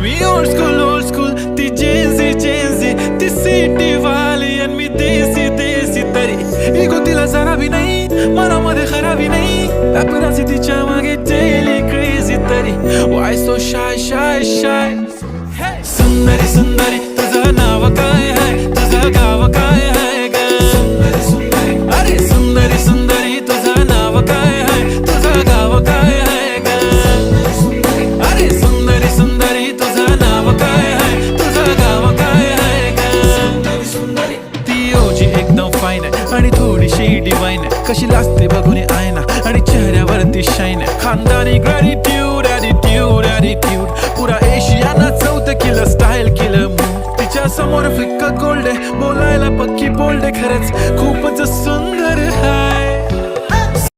मी old school ती जेन्सी ती city वाली आणि मी देसी तरी इगो तिला जरा भी नाही मनामध्ये खराबी नाही पॅपराझी तिच्या मागे डेली क्रेझी तरी वाय सो शाय सुंदरी तुझं नाव काय आहे तुझं गाव काय आहे ग अरे सुंदरी तुझं नाव काय आहे तुझं गाव काय आहे ग अरे सुंदरी तुझं नाव काय आहे तुझं गाव काय आहे ग ती ओजी एकदम फाईन आहे आणि थोडीशी डिवाइन आहे कशी लाजते बघून आयना आणि चेहऱ्यावरती शाईन आहे खानदानी ग्रॅटिट्यूड ॲटिट्यूड पुरा एशियाना चौथं केलं स्टाईल केलं तिच्या समोर फिक्का गोल्ड आहे बोलायला पक्की बोल्ड आहे खरंच खूपच सुंदर आहे